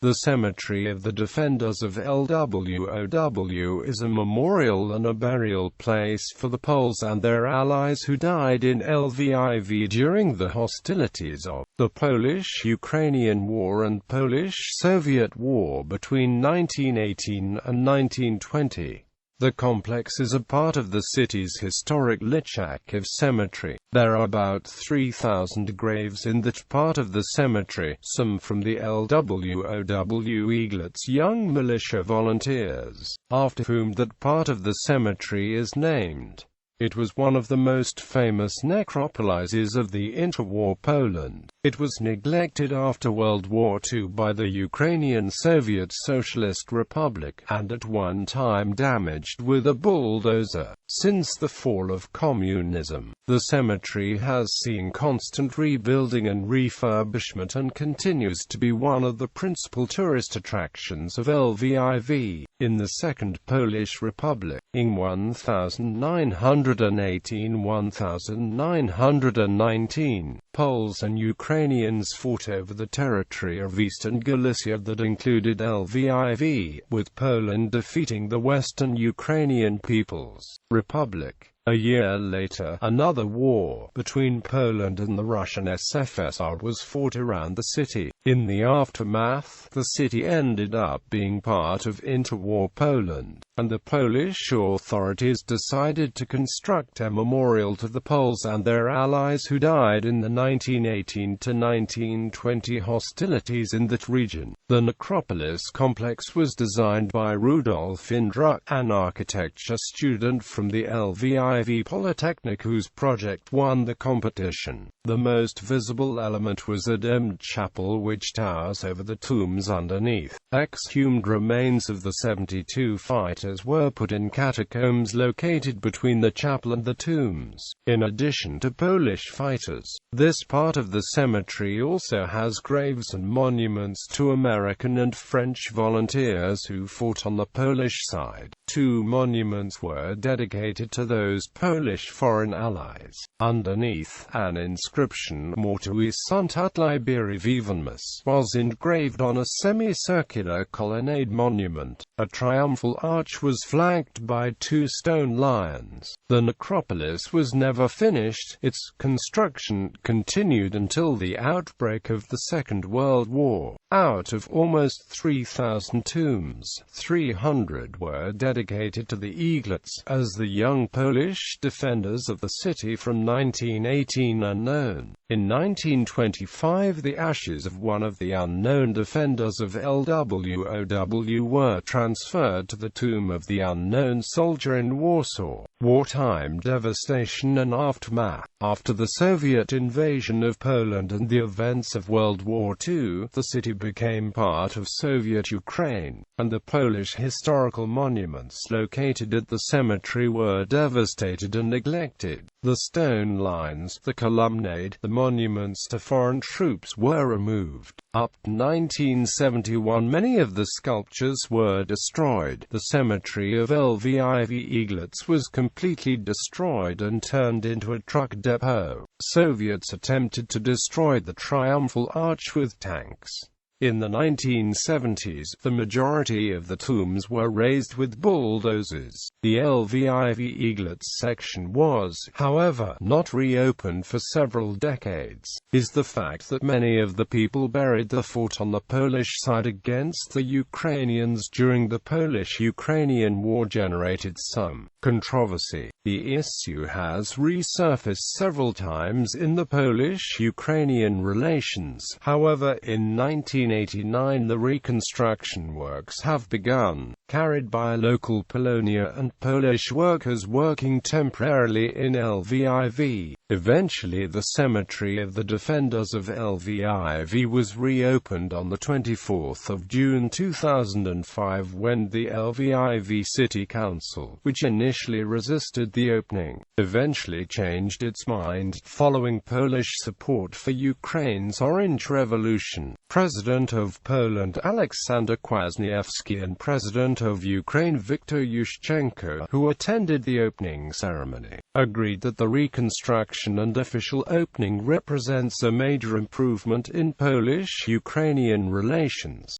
The Cemetery of the Defenders of Lwów is a memorial and a burial place for the Poles and their allies who died in Lviv during the hostilities of the Polish-Ukrainian War and Polish-Soviet War between 1918 and 1920. The complex is a part of the city's historic Lychakiv Cemetery. There are about 3,000 graves in that part of the cemetery, some from the Lwów Eaglets young militia volunteers, after whom that part of the cemetery is named. It was one of the most famous necropolises of the interwar Poland. It was neglected after World War II by the Ukrainian Soviet Socialist Republic, and at one time damaged with a bulldozer. Since the fall of communism, the cemetery has seen constant rebuilding and refurbishment and continues to be one of the principal tourist attractions of Lviv. In the Second Polish Republic, in 1918–1919, Poles and Ukrainians fought over the territory of Eastern Galicia that included Lviv, with Poland defeating the Western Ukrainian People's Republic. A year later, another war between Poland and the Russian SFSR was fought around the city. In the aftermath, the city ended up being part of interwar Poland, and the Polish authorities decided to construct a memorial to the Poles and their allies who died in the 1918–1920 hostilities in that region. The necropolis complex was designed by Rudolf Indruk, an architecture student from the Lviv Polytechnic whose project won the competition. The most visible element was a domed chapel which towers over the tombs underneath. Exhumed remains of the 72 fighters were put in catacombs located between the chapel and the tombs. In addition to Polish fighters, this part of the cemetery also has graves and monuments to American and French volunteers who fought on the Polish side. 2 monuments were dedicated to those Polish foreign allies. Underneath, an inscription Mortuis sunt ut liberi vivimus was engraved on a semicircular colonnade monument. A triumphal arch was flanked by 2 stone lions. The necropolis was never finished. Its construction continued until the outbreak of the Second World War. Out of almost 3,000 tombs, 300 were dedicated to the Eaglets, as the young Polish defenders of the city from 1918 unknown. In 1925 the ashes of one of the unknown defenders of Lwów were transferred to the tomb of the unknown soldier in Warsaw. Wartime devastation and aftermath. After the Soviet invasion of Poland and the events of World War II, the city became part of Soviet Ukraine, and the Polish historical monuments located at the cemetery were devastated and neglected. The stone lines, the columnade, the monuments to foreign troops were removed. Up to 1971 many of the sculptures were destroyed. The cemetery of Lviv Eaglets was completely destroyed and turned into a truck depot. Soviets attempted to destroy the triumphal arch with tanks. In the 1970s, the majority of the tombs were razed with bulldozers. The Lviv Eaglets section was, however, not reopened for several decades. Is the fact that many of the people buried there fought on the Polish side against the Ukrainians during the Polish-Ukrainian War generated some controversy. The issue has resurfaced several times in the Polish-Ukrainian relations. However, in 1989 the reconstruction works have begun, carried by local Polonia and Polish workers working temporarily in Lviv. Eventually the Cemetery of the Defenders of Lviv was reopened on 24 June 2005 when the Lviv City Council, which initially resisted the opening, eventually changed its mind, following Polish support for Ukraine's Orange Revolution. President of Poland Aleksander Kwaśniewski and President of Ukraine Viktor Yushchenko, who attended the opening ceremony, agreed that the reconstruction and official opening represents a major improvement in Polish-Ukrainian relations.